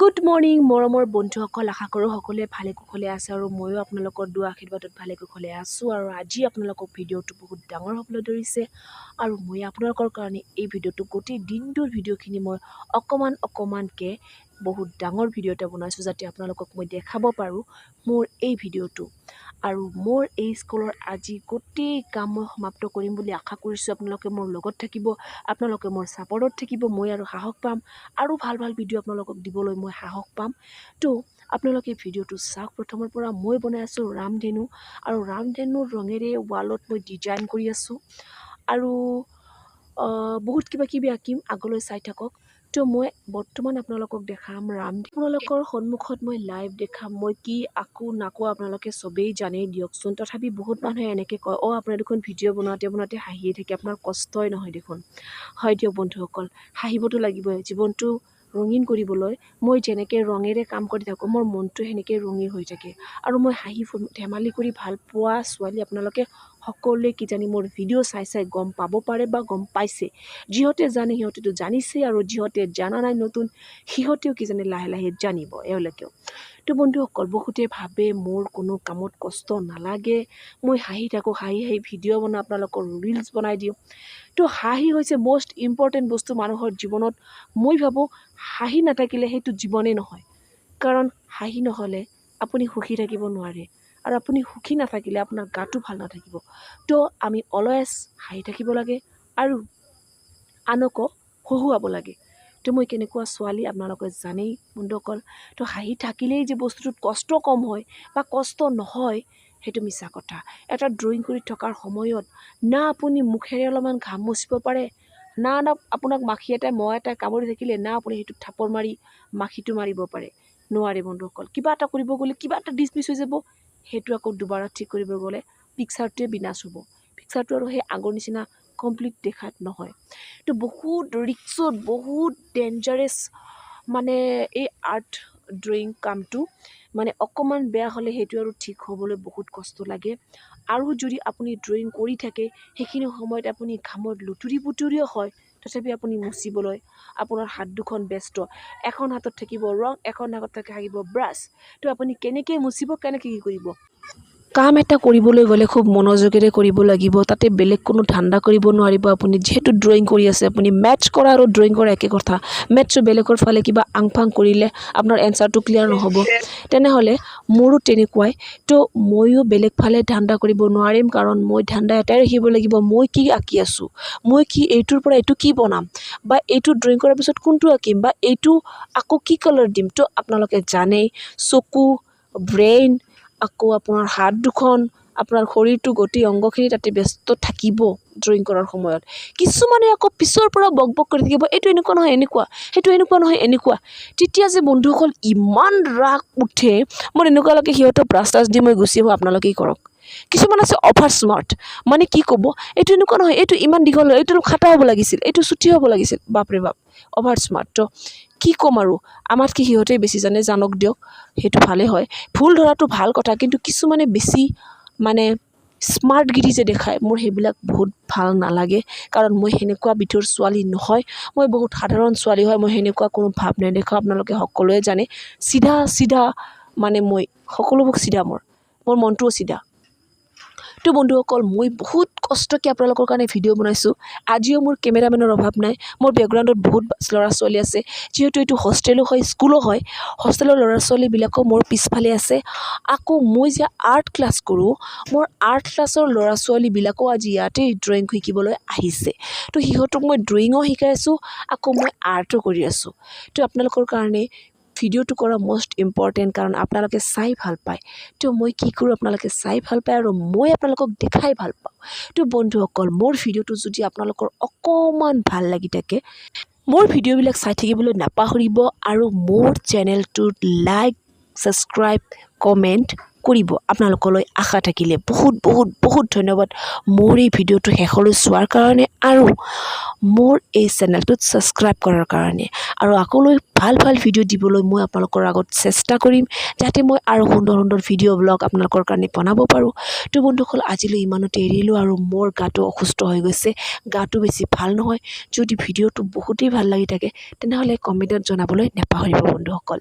Good morning মৰমৰ বন্ধুসকল, আশা কৰোঁ সকলোৱে ভালে কুশলে আছে আৰু ময়ো আপোনালোকৰ দুৱা আশীৰ্বাদত ভালে কুশলে আছোঁ। আৰু আজি আপোনালোকক ভিডিঅ'টো বহুত ডাঙৰ হ'বলৈ ধৰিছে আৰু মই আপোনালোকৰ কাৰণে এই ভিডিঅ'টো গোটেই দিনটোৰ ভিডিঅ'খিনি মই অকণমানকৈ বহুত ডাঙৰ ভিডিঅ' এটা বনাইছোঁ, যাতে আপোনালোকক মই দেখাব পাৰোঁ মোৰ এই ভিডিঅ'টো। আৰু মোৰ এই স্কুলৰ আজি গোটেই কাম মই সমাপ্ত কৰিম বুলি আশা কৰিছোঁ। আপোনালোকে মোৰ লগত থাকিব, আপোনালোকে মোৰ ছাপৰ্টত থাকিব, মই আৰু সাহস পাম আৰু ভাল ভিডিঅ' আপোনালোকক দিবলৈ মই সাহস পাম। তো আপোনালোকে ভিডিঅ'টো চাওক। প্ৰথমৰ পৰা মই বনাই আছোঁ ৰামধেনু, আৰু ৰামধেনুৰ ৰঙেৰে ৱালত মই ডিজাইন কৰি আছোঁ আৰু বহুত কিবাকিবি আঁকিম, আগলৈ চাই থাকক। তো মই বৰ্তমান আপোনালোকক দেখাম আপোনালোকৰ সন্মুখত মই লাইভ দেখাম। মই কি আঁকো নাকো আপোনালোকে চবেই জানেই দিয়কচোন। তথাপি বহুত মানুহে এনেকৈ কয়, আপোনাৰ দেখোন ভিডিঅ' বনাওঁতে হাঁহিয়ে থাকে, আপোনাৰ কষ্টই নহয় দেখোন। হয় দিয়ক বন্ধুসকল, হাঁহিবতো লাগিবই। জীৱনটো ৰঙীন কৰিবলৈ মই যেনেকৈ ৰঙেৰে কাম কৰি থাকোঁ, মোৰ মনটো সেনেকৈ ৰঙীন হৈ থাকে। আৰু মই হাঁহি ধেমালি কৰি ভাল পোৱা ছোৱালী আপোনালোকে সকলোৱে কিজানি মোৰ ভিডিঅ' চাই গম পাব পাৰে বা গম পাইছে। যিহঁতে জানে সিহঁতেতো জানিছে, আৰু যিহঁতে জানা নাই নতুন, সিহঁতেও কিজানি লাহে লাহে জানিব এওঁলোকেও। তো বন্ধুসকল, বহুতে ভাবে মোৰ কোনো কামত কষ্ট নালাগে, মই হাঁহি থাকোঁ, হাঁহি ভিডিঅ' বনাওঁ, আপোনালোকৰ ৰিলছ বনাই দিওঁ। তো হাঁহি হৈছে মষ্ট ইম্পৰ্টেণ্ট বস্তু মানুহৰ জীৱনত। মই ভাবোঁ হাঁহি নাথাকিলে সেইটো জীৱনেই নহয়, কাৰণ হাঁহি নহ'লে আপুনি সুখী থাকিব নোৱাৰে, আৰু আপুনি সুখী নাথাকিলে আপোনাৰ গাটো ভাল নাথাকিব। তো আমি অলৱেজ হাঁহি থাকিব লাগে আৰু আনকো হহুৱাব লাগে। তো মই কেনেকুৱা ছোৱালী আপোনালোকে জানেই বন্ধুসকল। তো হাঁহি থাকিলেই যে বস্তুটোত কষ্ট কম হয় বা কষ্ট নহয়, সেইটো মিছা কথা। এটা ড্ৰয়িং কৰি থকাৰ সময়ত না আপুনি মুখেৰে অলপমান ঘাম মুচিব পাৰে, না আপোনাক মাখি এটাই মহ এটাই কামুৰি থাকিলে না আপুনি সেইটোত থাপৰ মাৰি মাখিটো মাৰিব পাৰে, নোৱাৰে বন্ধুসকল। কিবা এটা কৰিব গ'লে কিবা এটা ডিছমিছ হৈ যাব, সেইটো আকৌ দুবাৰত ঠিক কৰিব গ'লে পিকচাৰটোৱে বিনাশ হ'ব। পিকচাৰটো আৰু সেই আগৰ নিচিনা কমপ্লিট দেখাত নহয়। তো বহুত ৰিক্সত, বহুত ডেঞ্জাৰাছ মানে এই আৰ্ট ড্ৰয়িং কামটো। মানে অকণমান বেয়া হ'লে সেইটো আৰু ঠিক হ'বলৈ বহুত কষ্ট লাগে। আৰু যদি আপুনি ড্ৰয়িং কৰি থাকে, সেইখিনি সময়ত আপুনি ঘামত লুতুৰি পুতুৰিও হয়, তথাপি আপুনি মুচিবলৈ আপোনাৰ হাত দুখন ব্যস্ত। এখন হাতত থাকিব ৰং, এখন হাতত থাকিব ব্ৰাছ। তো আপুনি কেনেকৈ মুচিব, কেনেকৈ কি কৰিব। কাম এটা কৰিবলৈ গ'লে খুব মনোযোগেৰে কৰিব লাগিব, তাতে বেলেগ কোনো ধান্দা কৰিব নোৱাৰিব আপুনি। যিহেতু ড্ৰয়িং কৰি আছে আপুনি, মেথছ কৰা আৰু ড্ৰয়িং কৰা একে কথা। মেথছো বেলেগৰ ফালে কিবা আংফাং কৰিলে আপোনাৰ এনচাৰটো ক্লিয়াৰ নহ'ব। তেনেহ'লে মোৰো তেনেকুৱাই। তো ময়ো বেলেগ ফালে ধান্দা কৰিব নোৱাৰিম, কাৰণ মই ধান্দা এটাই ৰাখিব লাগিব, মই কি আঁকি আছোঁ, মই কি এইটোৰ পৰা এইটো কি বনাম, বা এইটো ড্ৰয়িং কৰাৰ পিছত কোনটো আঁকিম, বা এইটো আকৌ কি কালাৰ দিম। তো আপোনালোকে জানেই চকু, ব্ৰেইন, আকৌ আপোনাৰ হাত দুখন, আপোনাৰ শৰীৰটো, গোটেই অংগখিনি তাতে ব্যস্ত থাকিব ড্ৰয়িং কৰাৰ সময়ত। কিছুমানে আকৌ পিছৰ পৰা বক কৰি থাকিব, এইটো এনেকুৱা নহয় এনেকুৱা, সেইটো এনেকুৱা নহয় এনেকুৱা। তেতিয়া যে বন্ধুসকল ইমান ৰাগ উঠে, মোৰ এনেকুৱা লাগে সিহঁতক ব্ৰাছ টাছ দি মই গুচি আহোঁ, আপোনালোকেই কৰক। কিছুমান আছে অভাৰ স্মাৰ্ট, মানে কি ক'ব, এইটো এনেকুৱা নহয়, এইটো ইমান দীঘল হয়, এইটো খাটা হ'ব লাগিছিল, এইটো চুটি হ'ব লাগিছিল। বাপৰে বাপ, অভাৰ স্মাৰ্ট। তো কি ক'ম আৰু, আমাতকৈ সিহঁতেই বেছি জানে, জানক দিয়ক, সেইটো ভালেই হয়। ভুল ধৰাটো ভাল কথা, কিন্তু কিছুমানে বেছি মানে স্মাৰ্টগিৰি যে দেখায়, মোৰ সেইবিলাক বহুত ভাল নালাগে। কাৰণ মই সেনেকুৱা বিধৰ ছোৱালী নহয়, মই বহুত সাধাৰণ ছোৱালী হয়। মই সেনেকুৱা কোনো ভাৱ নেদেখাওঁ, আপোনালোকে সকলোৱে জানে। চিধা মানে মই সকলোবোৰ চিধা, মোৰ মনটোও চিধা। তো বন্ধুসকল, মই বহুত কষ্টকৈ আপোনালোকৰ কাৰণে ভিডিঅ' বনাইছোঁ। আজিও মোৰ কেমেৰামেনৰ অভাৱ নাই, মোৰ বেকগ্ৰাউণ্ডত বহুত ল'ৰা ছোৱালী আছে। যিহেতু এইটো হোষ্টেলো হয়, স্কুলো হয়, হোষ্টেলৰ ল'ৰা ছোৱালীবিলাকো মোৰ পিছফালে আছে। আকৌ মই যে আৰ্ট ক্লাছ কৰোঁ, মোৰ আৰ্ট ক্লাছৰ ল'ৰা ছোৱালীবিলাকো আজি ইয়াতে ড্ৰয়িং শিকিবলৈ আহিছে। তো সিহঁতক মই ড্ৰয়িঙো শিকাই আছোঁ, আকৌ মই আৰ্টো কৰি আছোঁ। তো আপোনালোকৰ কাৰণে ভিডিঅ'টো কৰা মষ্ট ইম্পৰ্টেণ্ট, কাৰণ আপোনালোকে চাই ভাল পায়। তো মই কি কৰোঁ, আপোনালোকে চাই ভাল পায় আৰু মই আপোনালোকক দেখাই ভাল পাওঁ। তো বন্ধুসকল, মোৰ ভিডিঅ'টো যদি আপোনালোকৰ অকণমান ভাল লাগি থাকে, মোৰ ভিডিঅ'বিলাক চাই থাকিবলৈ নাপাহৰিব, আৰু মোৰ চেনেলটোত লাইক, ছাবস্ক্ৰাইব, কমেণ্ট কৰিব আপোনালোকলৈ আশা থাকিলে বহুত বহুত বহুত ধন্যবাদ মোৰ এই ভিডিঅ'টো শেষলৈ চোৱাৰ কাৰণে আৰু মোৰ এই চেনেলটোত ছাবস্ক্ৰাইব কৰাৰ কাৰণে আৰু আকৌলৈ ভাল ভাল ভিডিঅ' দিবলৈ মই আপোনালোকৰ আগত চেষ্টা কৰিম যাতে মই আৰু সুন্দৰ সুন্দৰ ভিডিঅ' ব্লগ আপোনালোকৰ কাৰণে বনাব পাৰোঁ তো বন্ধুসকল আজিলৈ ইমানতে এৰিলোঁ আৰু মোৰ গাটো অসুস্থ হৈ গৈছে গাটো বেছি ভাল নহয় যদি ভিডিঅ'টো বহুতেই ভাল লাগি থাকে তেনেহ'লে কমেণ্টত জনাবলৈ নাপাহৰিব বন্ধুসকল